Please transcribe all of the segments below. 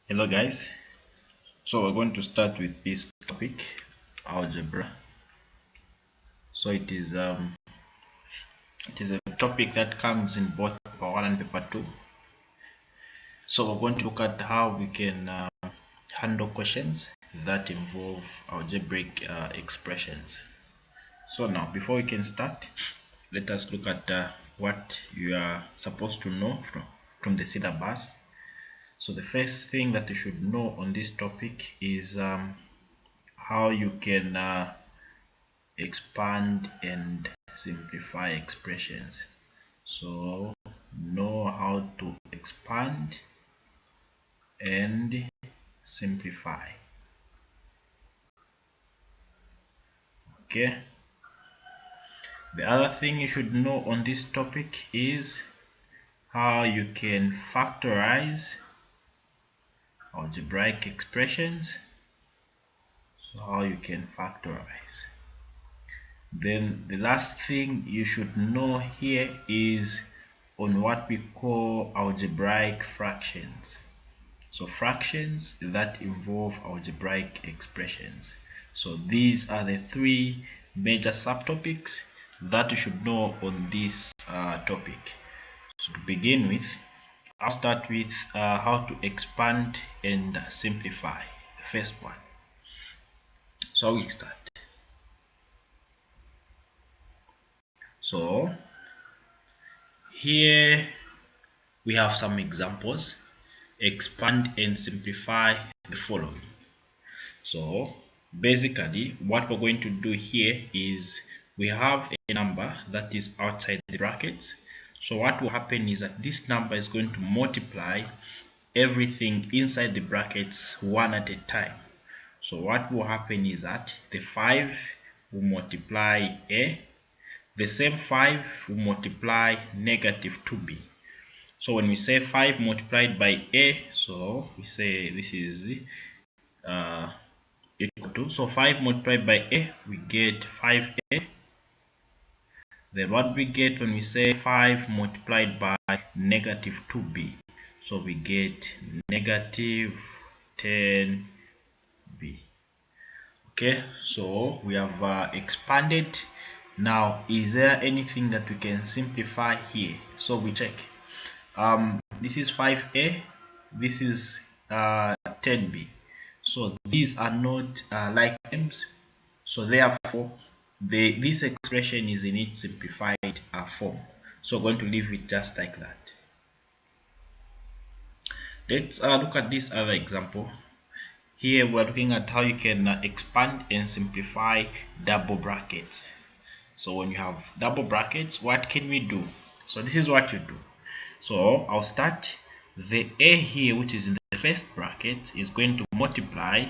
Hello guys, so we're going to start with this topic, algebra. So it is a topic that comes in both paper 1 and paper 2. So we're going to look at how we can handle questions that involve algebraic expressions. So now before we can start, let us look at what you are supposed to know from the syllabus. So the first thing that you should know on this topic is how you can expand and simplify expressions. So know how to expand and simplify. Okay, the other thing you should know on this topic is how you can factorize algebraic expressions. So how you can factorize. Then the last thing you should know here is on what we call algebraic fractions. So fractions that involve algebraic expressions. So these are the three major subtopics that you should know on this topic. So to begin with, I'll start with how to expand and simplify. The first one. So we start. So here we have some examples. Expand and simplify the following. So basically what we're going to do here is we have a number that is outside the brackets. So what will happen is that this number is going to multiply everything inside the brackets one at a time. So what will happen is that the 5 will multiply a, the same 5 will multiply negative 2b. So when we say 5 multiplied by a, so we say this is equal to, so 5 multiplied by a, we get 5a. Then what we get when we say 5 multiplied by negative 2b, so we get negative 10b. Okay, so we have expanded. Now is there anything that we can simplify here? So we check. This is 5a, this is 10b. So these are not like terms. So therefore, this expression is in its simplified form. So we're going to leave it just like that. Let's look at this other example. Here we're looking at how you can expand and simplify double brackets. So when you have double brackets, what can we do? So this is what you do. So I'll start. The a here, which is in the first bracket, is going to multiply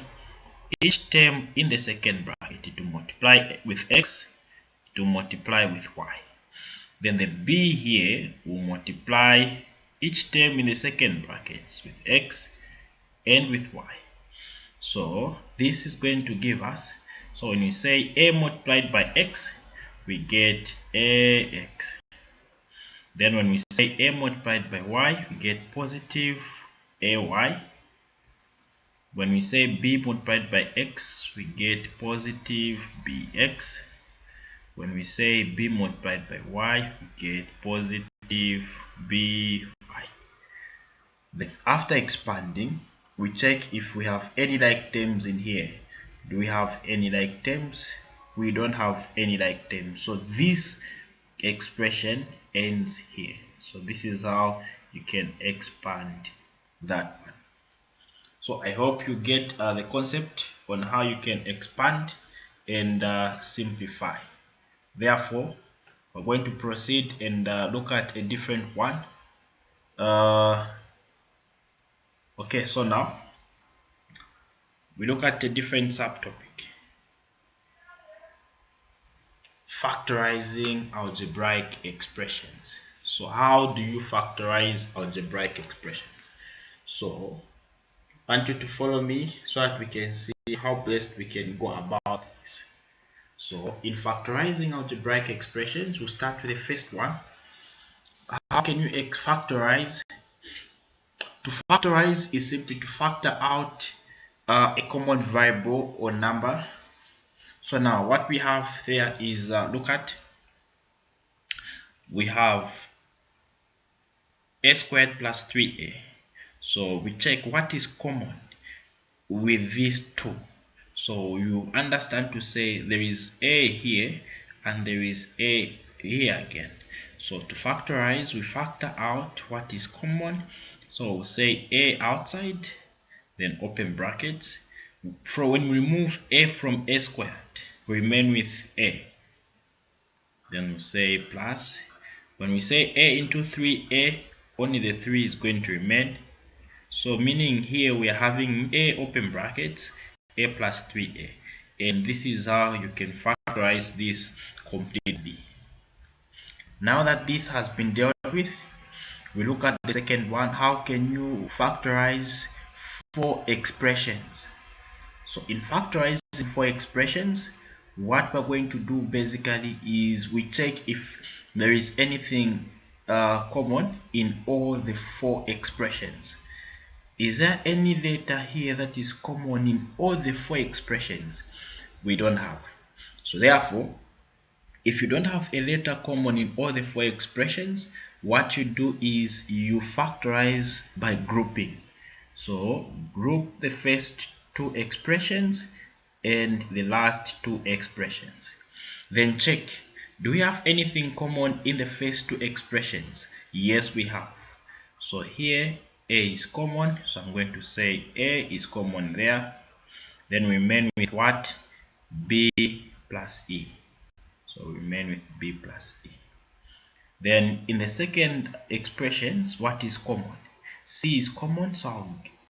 each term in the second bracket. To multiply with x, to multiply with y. Then the b here will multiply each term in the second brackets with x and with y. So this is going to give us, so when we say a multiplied by x, we get ax. Then when we say a multiplied by y, we get positive ay. When we say b multiplied by x, we get positive bx. When we say b multiplied by y, we get positive by. Then after expanding, we check if we have any like terms in here. Do we have any like terms? We don't have any like terms. So this expression ends here. So this is how you can expand that one. So I hope you get the concept on how you can expand and simplify. Therefore, we're going to proceed and look at a different one. Okay, so now we look at a different subtopic. Factorizing algebraic expressions. So how do you factorize algebraic expressions? So I want you to follow me so that we can see how best we can go about this. So in factorizing algebraic expressions, we'll start with the first one. How can you factorize To factorize is simply to factor out a common variable or number. So now what we have here is, look at, we have a squared plus 3a. So we check what is common with these two. So you understand to say there is a here and there is a here again. So to factorize, we factor out what is common. So say a outside, then open brackets. When we remove a from a squared, we remain with a. Then we say plus. When we say a into 3a, only the 3 is going to remain. So meaning here we are having a open brackets, a plus 3a. And this is how you can factorize this completely. Now that this has been dealt with, we look at the second one. How can you factorize 4 expressions? So in factorizing 4 expressions, what we're going to do basically is we check if there is anything common in all the 4 expressions. Is there any letter here that is common in all the 4 expressions? We don't have. So therefore, if you don't have a letter common in all the 4 expressions, what you do is you factorize by grouping. So group the first 2 expressions and the last 2 expressions. Then check, do we have anything common in the first 2 expressions? Yes, we have. So here a is common, so I'm going to say a is common there. Then we remain with what? B plus e. So we remain with b plus e. Then in the second expressions, what is common? C is common, so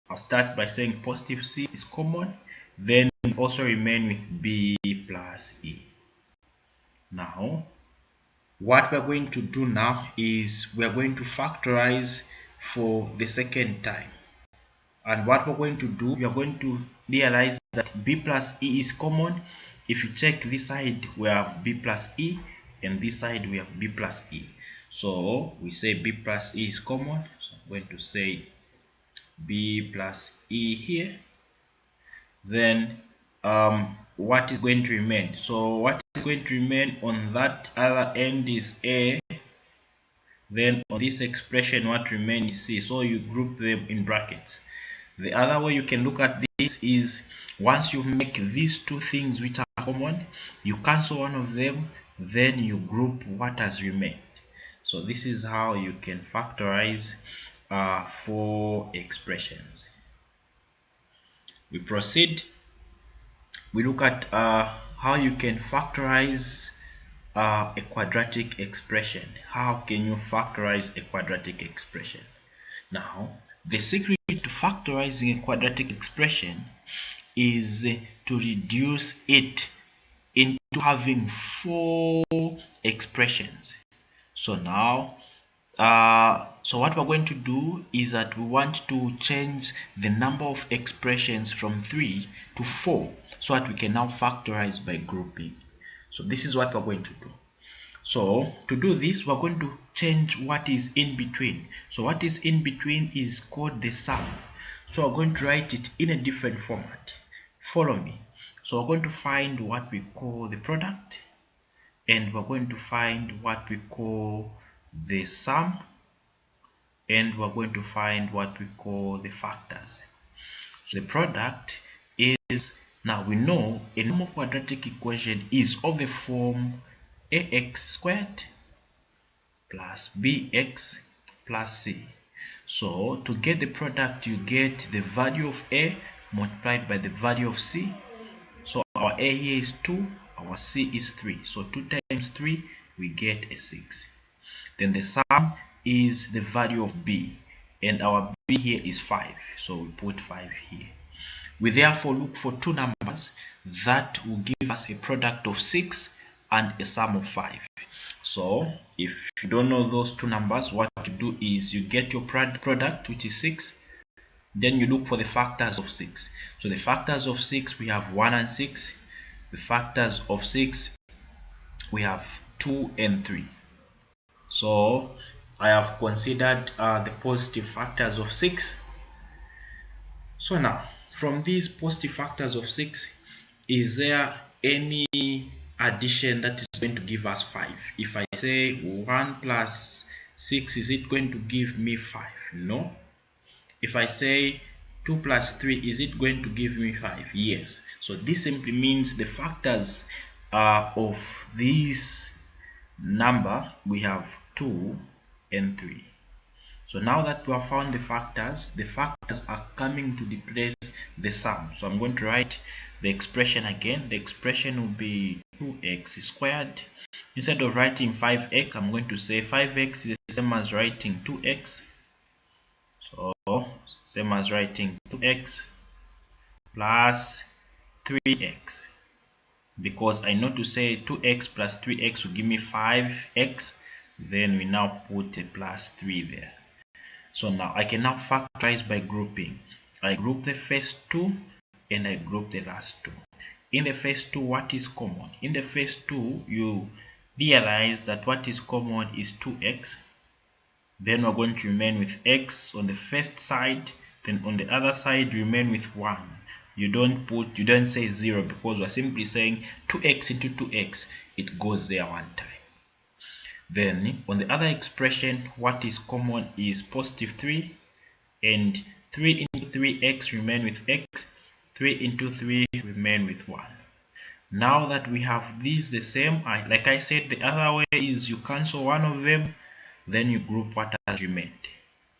I'll start by saying positive C is common. Then also remain with b plus e. Now what we're going to do now is we're going to factorize for the second time. And what we're going to do, we are going to realize that b plus e is common. If you check this side, we have b plus e, and this side we have b plus e. So we say b plus e is common, so I'm going to say b plus e here. Then what is going to remain? So what is going to remain on that other end is a. Then on this expression, what remains is c. So you group them in brackets. The other way you can look at this is, once you make these two things which are common, you cancel one of them, then you group what has remained. So this is how you can factorize 4 expressions. We proceed. We look at how you can factorize a quadratic expression. How can you factorize a quadratic expression? Now, the secret to factorizing a quadratic expression is to reduce it into having 4 expressions. So now, so what we're going to do is that we want to change the number of expressions from 3 to 4 so that we can now factorize by grouping. So this is what we're going to do. So to do this, we're going to change what is in between. So what is in between is called the sum. So we're going to write it in a different format. Follow me. So we're going to find what we call the product, and we're going to find what we call the sum, and we're going to find what we call the factors. So the product is, now we know a normal quadratic equation is of the form ax squared plus bx plus c. So to get the product, you get the value of a multiplied by the value of c. So our a here is 2, our c is 3. So 2 times 3, we get a 6. Then the sum is the value of b, and our b here is 5. So we put 5 here. We therefore look for 2 numbers that will give us a product of 6 and a sum of 5. So if you don't know those 2 numbers, what you do is you get your product, which is 6. Then you look for the factors of 6. So the factors of 6, we have 1 and 6. The factors of 6, we have 2 and 3. So I have considered the positive factors of 6. So now, from these positive factors of 6, is there any addition that is going to give us 5? If I say 1 plus 6, is it going to give me 5? No. If I say 2 plus 3, is it going to give me 5? Yes. So this simply means the factors of this number, we have 2 and 3. So now that we have found the factors are coming to replace the sum. So I'm going to write the expression again. The expression will be 2x squared. Instead of writing 5x, I'm going to say 5x is the same as writing 2x. So same as writing 2x plus 3x. Because I know to say 2x plus 3x will give me 5x. Then we now put a plus 3 there. So now I can now factorize by grouping. I group the first two and I group the last two. In the first two, what is common? In the first two, you realize that what is common is 2x. Then we're going to remain with x on the first side. Then on the other side, remain with 1. You don't say 0 because we're simply saying 2x into 2x. It goes there one time. Then on the other expression, what is common is positive 3, and 3 into 3x remain with x, 3 into 3 remain with 1. Now that we have these the same, like I said, the other way is you cancel one of them, then you group what has remained.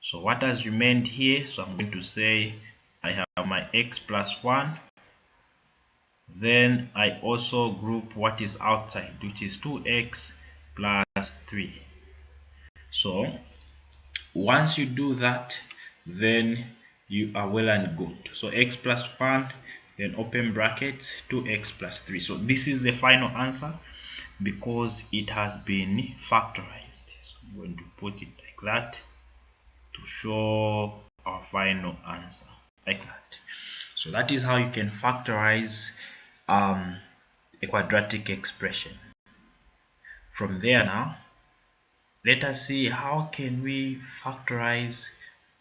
So what has remained here, so I'm going to say I have my x plus 1. Then I also group what is outside, which is 2x plus 3. So once you do that, then you are well and good. So x plus 1, then open brackets, 2x plus 3. So this is the final answer because it has been factorized. So I'm going to put it like that to show our final answer, like that. So that is how you can factorize a quadratic expression. From there now, let us see how can we factorize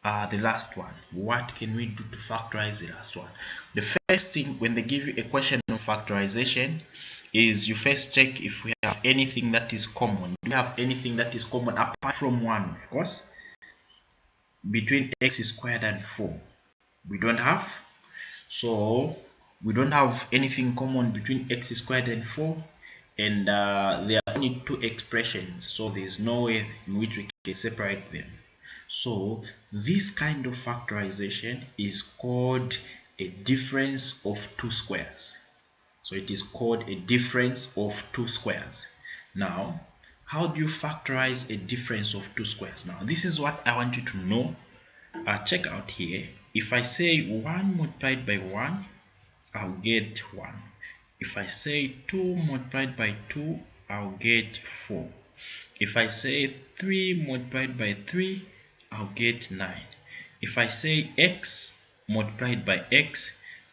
the last one. What can we do to factorize the last one? The first thing when they give you a question of factorization is you first check if we have anything that is common. Do we have anything that is common apart from 1, of course? Between x squared and 4, we don't have. So we don't have anything common between x squared and 4, and there are only two expressions, so there's no way in which we can separate them. So this kind of factorization is called a difference of two squares. So it is called a difference of two squares. Now, how do you factorize a difference of two squares? Now, this is what I want you to know. Check out here. If I say 1 multiplied by 1, I'll get 1. If I say 2 multiplied by 2, I'll get 4. If I say 3 multiplied by 3, I'll get 9. If I say x multiplied by x,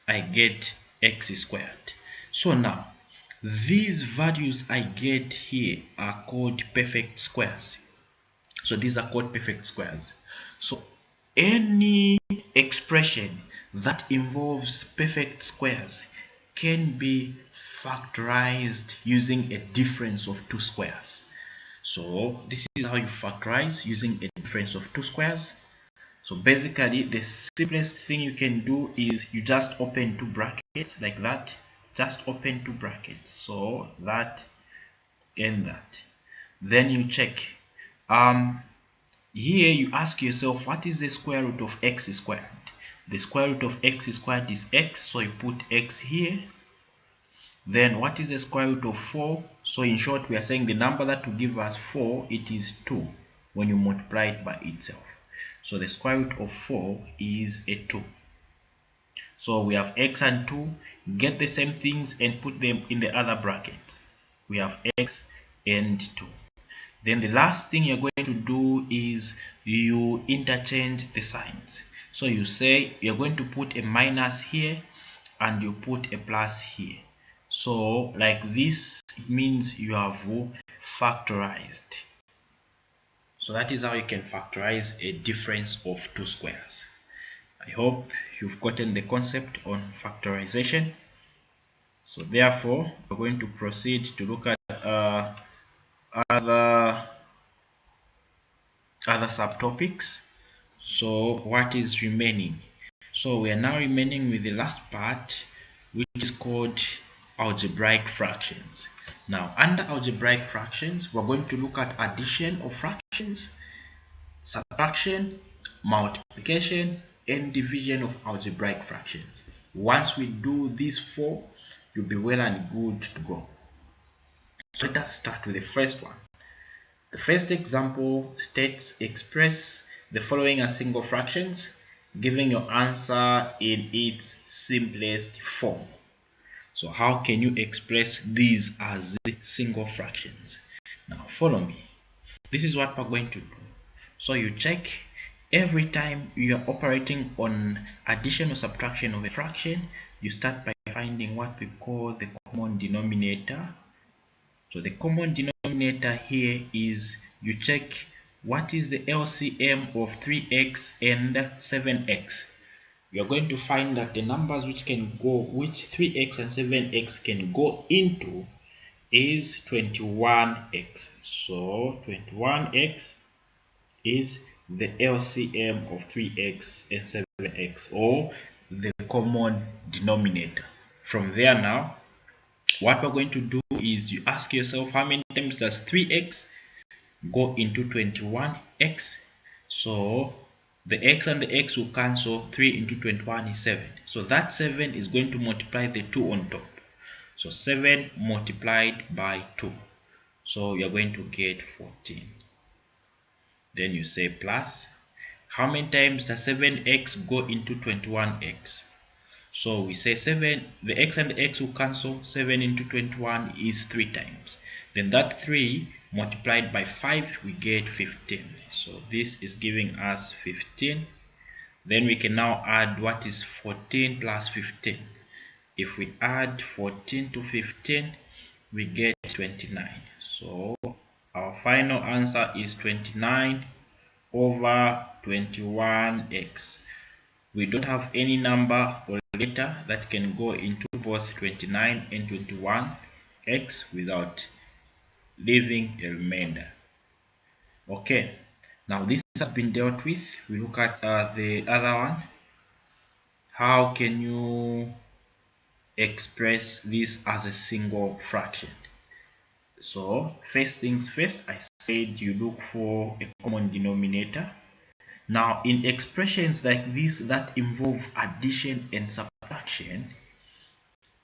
I get x squared. So now, these values I get here are called perfect squares. So these are called perfect squares. So any expression that involves perfect squares can be factorized using a difference of two squares. So this is how you factorize using a difference of two squares. So basically the simplest thing you can do is you just open two brackets like that. Just open two brackets. So that and that. Then you check. Here you ask yourself, what is the square root of x squared? The square root of x squared is x, so you put x here. Then what is the square root of 4? So in short, we are saying the number that will give us 4, it is 2 when you multiply it by itself. So the square root of 4 is a 2. So we have x and 2. Get the same things and put them in the other bracket. We have x and 2. Then the last thing you're going to do is you interchange the signs. So you say you're going to put a minus here and you put a plus here. So like this, it means you have factorized. So that is how you can factorize a difference of two squares. I hope you've gotten the concept on factorization. So therefore, we're going to proceed to look at other subtopics. So what is remaining? So we are now remaining with the last part, which is called algebraic fractions. Now under algebraic fractions, we're going to look at addition of fractions, subtraction, multiplication, and division of algebraic fractions. Once we do these four, you'll be well and good to go. So let us start with the first one. The first example states express the following as single fractions, giving your answer in its simplest form. So how can you express these as single fractions? Now follow me. This is what we're going to do. So you check every time you are operating on addition or subtraction of a fraction, you start by finding what we call the common denominator. So the common denominator here is you check what is the LCM of 3x and 7x. You are going to find that the numbers which 3x and 7x can go into is 21x. So 21x is the LCM of 3x and 7x, or the common denominator. From there now, what we're going to do is you ask yourself, how many times does 3x go into 21x? So the x and the x will cancel. 3 into 21 is 7. So that 7 is going to multiply the 2 on top. So 7 multiplied by 2. So you're going to get 14. Then you say plus. How many times does 7x go into 21x? So we say 7, the x and the x will cancel. 7 into 21 is 3 times. Then that 3 multiplied by 5, we get 15. So this is giving us 15. Then we can now add what is 14 plus 15. If we add 14 to 15, we get 29. So our final answer is 29 over 21x. We don't have any number or letter that can go into both 29 and 21x without leaving a remainder. Okay, now this has been dealt with. We look at the other one. How can you express this as a single fraction? So first things first, I said you look for a common denominator. Now in expressions like this that involve addition and subtraction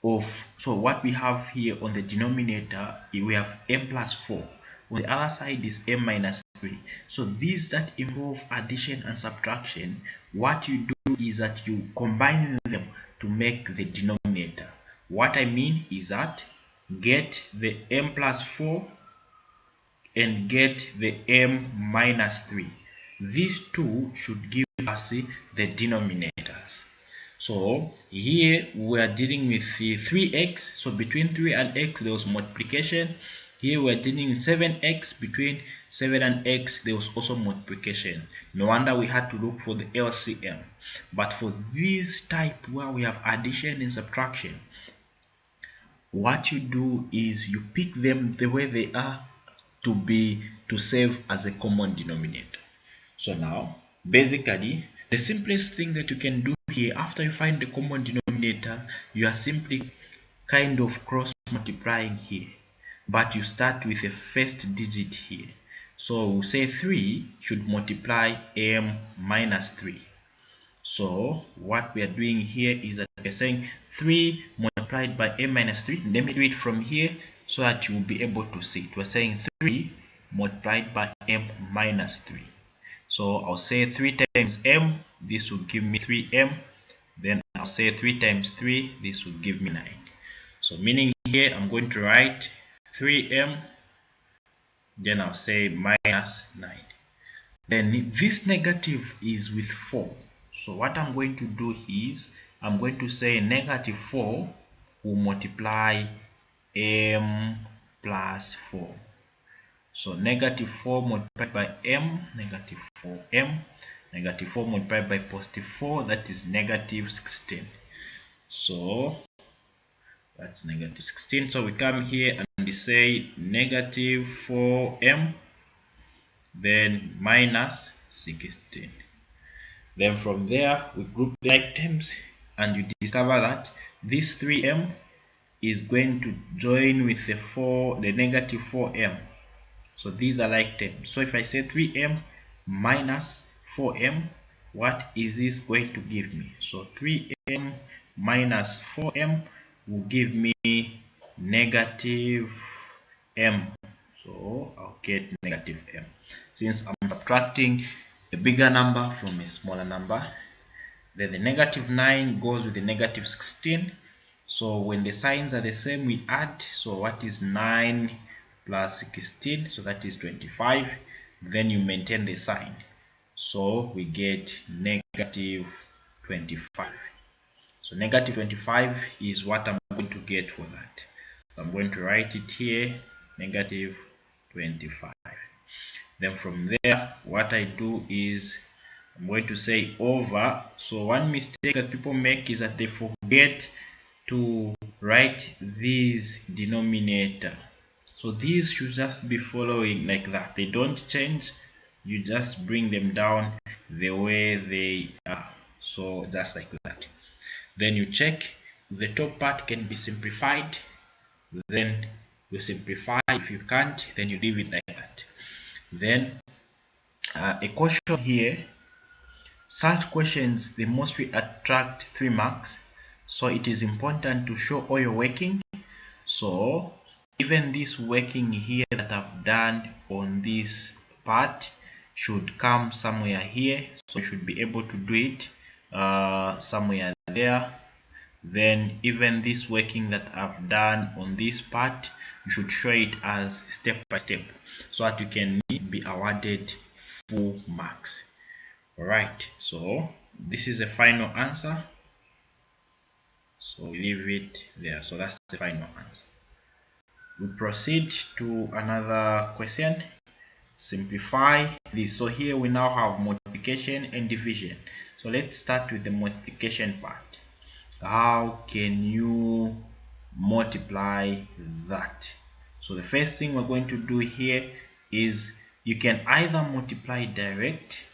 of, so what we have here on the denominator, we have m plus 4. On the other side is m minus 3. So these that involve addition and subtraction, what you do is that you combine them to make the denominator. What I mean is that get the m plus 4 and get the m minus 3. These two should give us the denominators. So here we are dealing with the 3x. So between 3 and x there was multiplication. Here we are dealing with 7x. Between 7 and x there was also multiplication. No wonder we had to look for the LCM. But for this type where we have addition and subtraction, what you do is you pick them the way they are to serve as a common denominator. So now basically the simplest thing that you can do here, after you find the common denominator, you are simply kind of cross multiplying here, but you start with a first digit here. So we'll say 3 should multiply m minus 3. So what we are doing here is that we're saying 3 multiplied by m minus 3. Let me do it from here so that you will be able to see it. We're saying 3 multiplied by m minus 3. So I'll say 3 times m, this will give me 3m. Then I'll say 3 times 3, this will give me 9. So meaning here I'm going to write 3m, then I'll say minus 9. Then this negative is with 4. So what I'm going to do is I'm going to say negative 4 will multiply m plus 4. So negative 4 multiplied by m, negative 4m. Negative 4 multiplied by positive 4, that is negative 16. So that's negative 16. So we come here and we say negative 4m, then minus 16. Then from there we group the like terms, and you discover that this 3m is going to join with the negative 4m. So these are like terms. So if I say 3m minus 4m, what is this going to give me? So 3m minus 4m will give me negative m. So I'll get negative m. Since I'm subtracting a bigger number from a smaller number, then the negative 9 goes with the negative 16. So when the signs are the same, we add. So what is 9 plus 16? So that is 25. Then you maintain the sign. So we get negative 25. So negative 25 is what I'm going to get for that. So I'm going to write it here, negative 25. Then from there, what I do is I'm going to say over. So one mistake that people make is that they forget to write this denominator. So these should just be following like that. They don't change. You just bring them down the way they are. So just like that. Then you check if the top part can be simplified. Then you simplify. If you can't, then you leave it like that. Then a caution here. Such questions, they mostly attract 3 marks, so it is important to show all your working. So even this working here that I've done on this part should come somewhere here, so you should be able to do it somewhere there. Then even this working that I've done on this part, you should show it as step by step, so that you can be awarded full marks. Alright, so this is the final answer. So we leave it there. So that's the final answer. We proceed to another question. Simplify this. So here we now have multiplication and division. So let's start with the multiplication part. How can you multiply that? So the first thing we're going to do here is you can either multiply direct,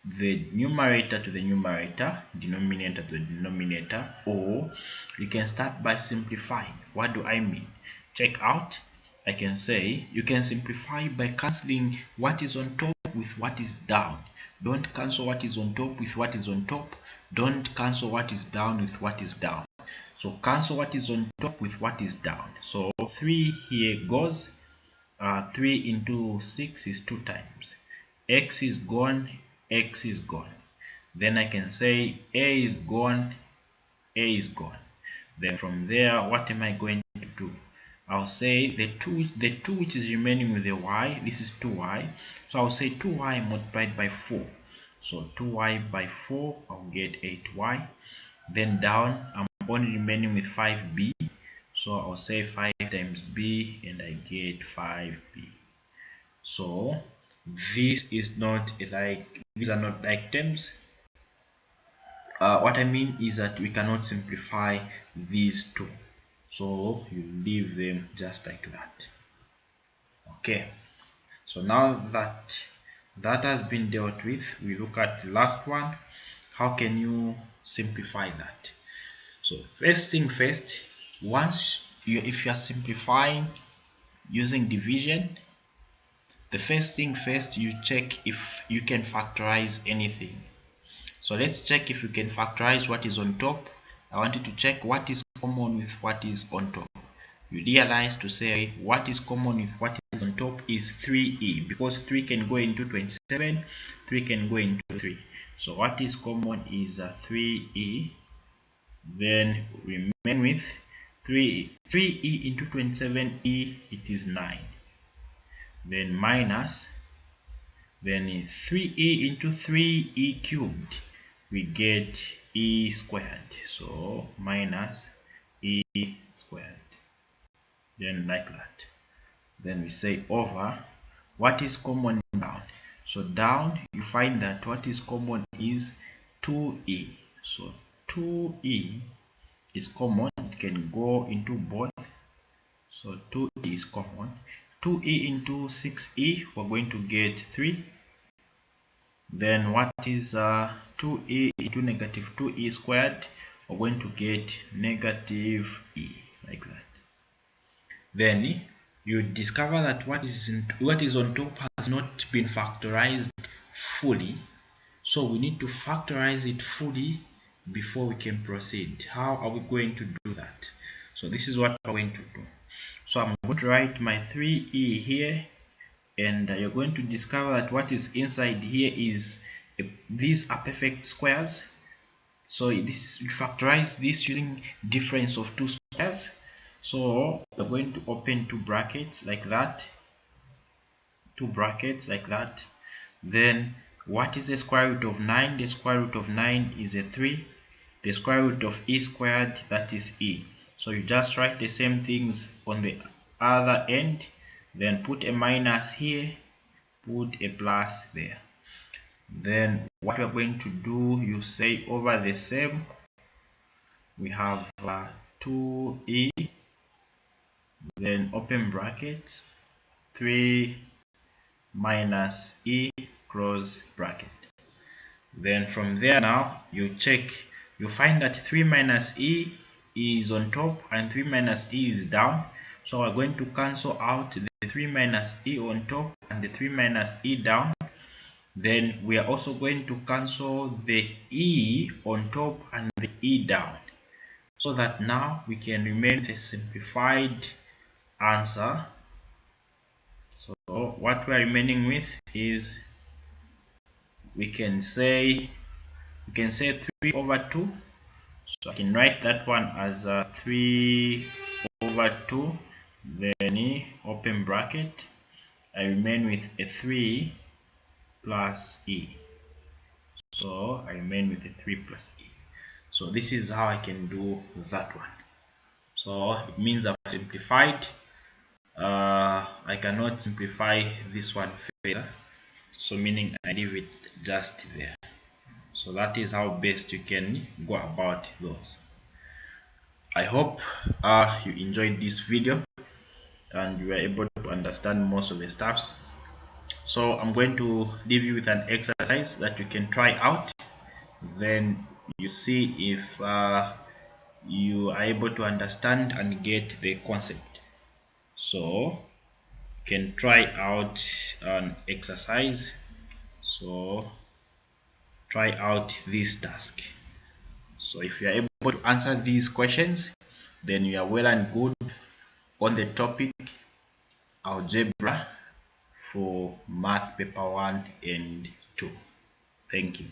the numerator to the numerator, denominator to the denominator, or you can start by simplifying. What do I mean? Check out. I can say you can simplify by cancelling what is on top with what is down. Don't cancel what is on top with what is on top. Don't cancel what is down with what is down. So cancel what is on top with what is down. So 3 here goes. 3 into 6 is 2 times. X is gone, X is gone. Then I can say A is gone, A is gone. Then from there, what am I going to do? I'll say the 2 which is remaining with the y, this is 2y. So I'll say 2y multiplied by 4. So 2y by 4, I'll get 8y. Then down, I'm only remaining with 5b. So I'll say 5 times b and I get 5b. So this is not like, these are not like terms. What I mean is that we cannot simplify these two, so you leave them just like that. Okay, so now that that has been dealt with, we look at the last one. How can you simplify that? So first thing first, if you are simplifying using division, the first thing first, you check if you can factorize anything. So let's check if you can factorize what is on top. I want you to check what is common with what is on top. You realize to say what is common with what is on top is 3e, because 3 can go into 27, 3 can go into 3. So what is common is 3e. Then remain with 3e into 27e, it is 9. Then minus, then 3e into 3e cubed, we get e squared. So minus e squared. Then like that. Then we say over what is common down. So down you find that what is common is 2e. So 2e is common, it can go into both. So 2e is common. 2e into 6e, we're going to get 3. Then what is 2e into negative 2e squared? We're going to get negative e, like that. Then you discover that what is on top has not been factorized fully. So we need to factorize it fully before we can proceed. How are we going to do that? So this is what we're going to do. So I'm going to write my 3e here, and you're going to discover that what is inside here is these are perfect squares. So this, you factorize this using difference of two squares. So we're going to open two brackets like that, then what is the square root of 9? The square root of 9 is a 3. The square root of e squared, that is e. So you just write the same things on the other end, then put a minus here, put a plus there. Then what we're going to do, you say over the same, we have 2e, then open brackets, 3 minus e close bracket. Then from there now you check, you find that 3 minus e is on top and 3 minus e is down. So we're going to cancel out the 3 minus e on top and the 3 minus e down. Then we are also going to cancel the e on top and the e down, so that now we can remain the simplified answer. So what we are remaining with is, we can say 3 over 2. So I can write that one as 3 over 2, then open bracket, I remain with a 3 plus e. So I remain with a 3 plus e. So this is how I can do that one. So it means I've simplified. I cannot simplify this one further, so meaning I leave it just there. So that is how best you can go about those. I hope you enjoyed this video and you were able to understand most of the stuffs. So I'm going to leave you with an exercise that you can try out, then you see if you are able to understand and get the concept. So you can try out an exercise. So try out this task. So if you are able to answer these questions, then you are well and good on the topic algebra for math paper 1 and 2. Thank you.